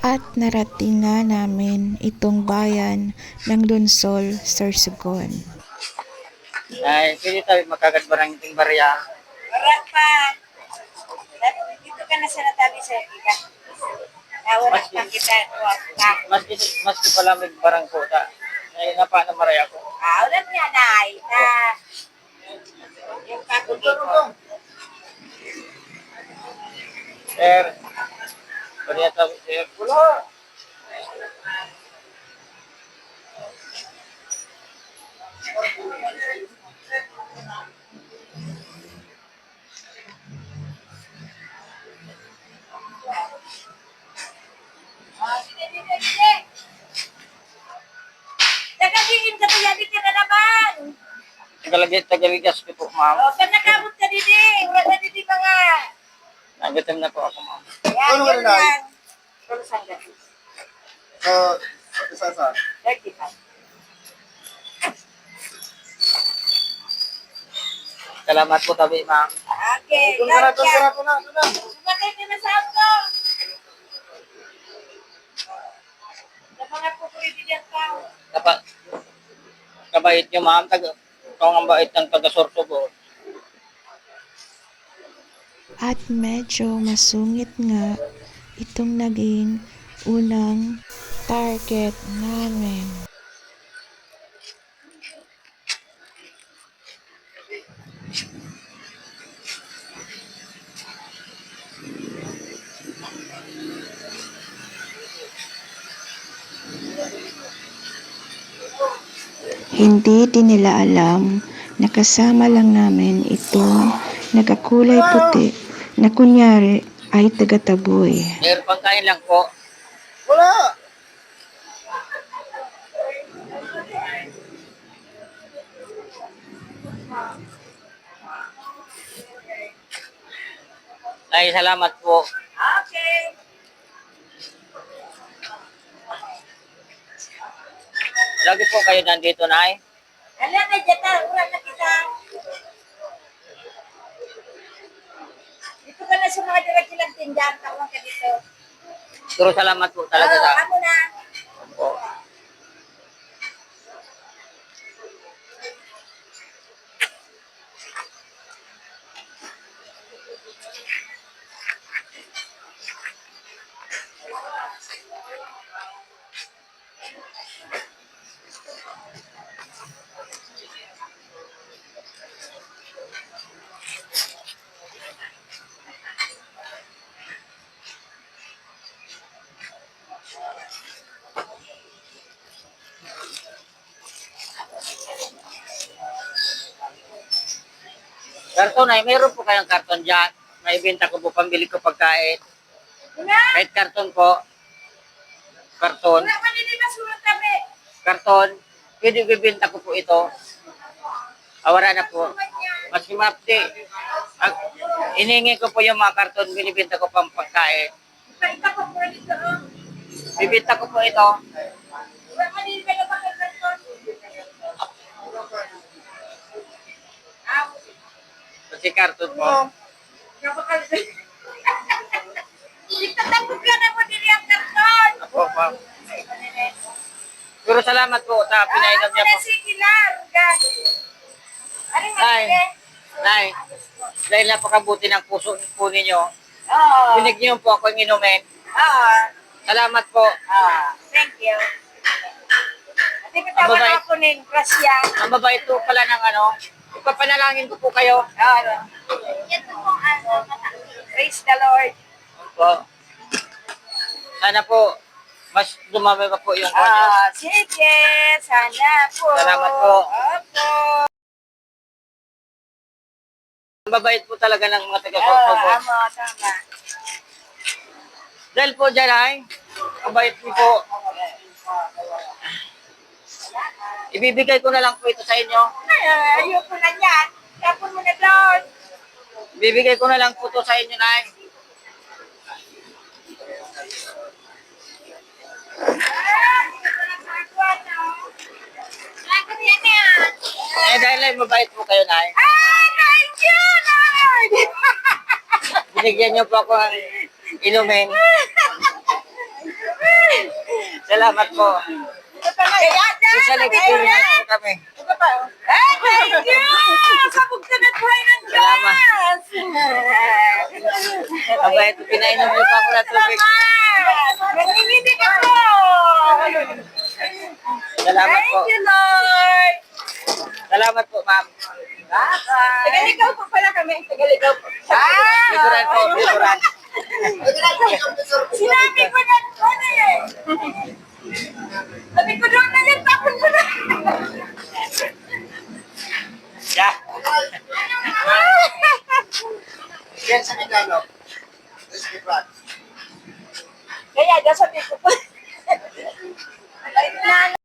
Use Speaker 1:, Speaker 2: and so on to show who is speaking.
Speaker 1: At narating nga namin itong bayan ng Lunsol, Sorsogon.
Speaker 2: Ay, pwede tayo makagadbarang iting barya.
Speaker 3: Wala pa. Dito ka na sa natabi sa iba. Wala pa kita.
Speaker 2: Maski pala may barang ko ta. Ay, napa na maraya ko.
Speaker 3: Ulat nga na yung kakugi ko.
Speaker 2: Sir, barya tayo, sir. Wala.
Speaker 3: Tagadiin ka tayo, di ka na naman.
Speaker 2: Tagaligas ko po, ma'am.
Speaker 3: O, kan nakamot ka didi. Wala didi mga.
Speaker 2: Nagutom na po ako, ma'am.
Speaker 3: Yan, yun lang. Pero saan gabi?
Speaker 4: Isa-isa.
Speaker 3: 35.
Speaker 2: Salamat po tabi, ma'am.
Speaker 3: Okay,
Speaker 4: Doon na.
Speaker 3: Sumakay ka na sa auto. Sa mga pupuridiyan ka.
Speaker 2: Dapat, kabait nyo, ma'am. Ikaw ang bait ng taga-Sorsogon.
Speaker 1: At medyo masungit nga itong naging unang target namin. Hindi din nila alam na kasama lang namin itong nagkakulay puti na kunyari ay taga-Taboy.
Speaker 2: Sir, pagkain lang po.
Speaker 4: Wala!
Speaker 2: Ay, salamat po.
Speaker 3: Okay.
Speaker 2: Lagi po kayo nandito, Nay.
Speaker 3: Ala na dyan urat na kita. Dito ka na sa mga direct-ilang tindahan. Tawang ka dito.
Speaker 2: Pero salamat po talaga sa...
Speaker 3: Ako na.
Speaker 2: Po. Karton ay meron po kayong karton dyan. May benta ko po, pambili ko pagkain.
Speaker 3: Una.
Speaker 2: Kahit karton po. Karton.
Speaker 3: Una ka nila masulat kami.
Speaker 2: Karton. Pwede bibenta ko po ito. Awara na po. Mas mapti. Iningi ko po yung mga karton, binibenta ko pang pagkain.
Speaker 3: Ipalita ko po dito.
Speaker 2: Bibenta ko po ito.
Speaker 3: Una ka nila na pagkakarton.
Speaker 2: Kasi karton po.
Speaker 3: Itatapog ka na mo nila ang karton.
Speaker 2: Apo, ma'am. Pero salamat po sa pinainom niya po.
Speaker 3: Sige lang. Ano nga
Speaker 2: Nay, Nay, dahil napakabuti ng puso po ninyo,
Speaker 3: Oo.
Speaker 2: binigyan niyo po ako inumin.
Speaker 3: Oo.
Speaker 2: Salamat po.
Speaker 3: Thank you. Hindi ko
Speaker 2: Ang
Speaker 3: tawag
Speaker 2: babae.
Speaker 3: ako ng grasya.
Speaker 2: Ang babait po pala ng ano, ipapanalangin ko po kayo.
Speaker 3: Ito pong praise the Lord.
Speaker 2: Po. Sana po, mas dumami pa po yung kanya.
Speaker 3: Sige, sana po.
Speaker 2: Salamat po.
Speaker 3: Opo.
Speaker 2: Ang babait po talaga ng mga taga-Sorsogon.
Speaker 3: Tama.
Speaker 2: Dahil po dyan ay, ang bait niyo po. Ibibigay ko na lang po ito sa inyo.
Speaker 3: Ayoko na yan. Tapon mo na doon.
Speaker 2: Ibibigay ko na lang po ito sa inyo, Nay. Eh, dahil ay mabait po kayo, Nay.
Speaker 3: Thank you, Lord!
Speaker 2: Binigyan niyo po ako ng inumin. Salamat po.
Speaker 3: Kaya dyan,
Speaker 2: Social
Speaker 3: sabi ko
Speaker 2: experience
Speaker 3: na.
Speaker 2: po kami.
Speaker 3: Ay, thank you! Sabog ka na buhay ng
Speaker 2: Salamat.
Speaker 3: Diyos!
Speaker 2: Aba, ito, pinainom niyo pa ako ng tubig.
Speaker 3: Nanginginig ako!
Speaker 2: Salamat po.
Speaker 3: Thank you, Lord!
Speaker 2: Salamat po, ma'am.
Speaker 3: Tagaligaw po pala kami. Tagaligaw po.
Speaker 2: Pisuran po, pisuran.
Speaker 3: Sinabi ko na ano eh. Sabi ko doon na yan, tapon ko na.
Speaker 2: Yeah.
Speaker 4: Yan sa Mikano.
Speaker 3: Kaya, sabi ko po. Ay,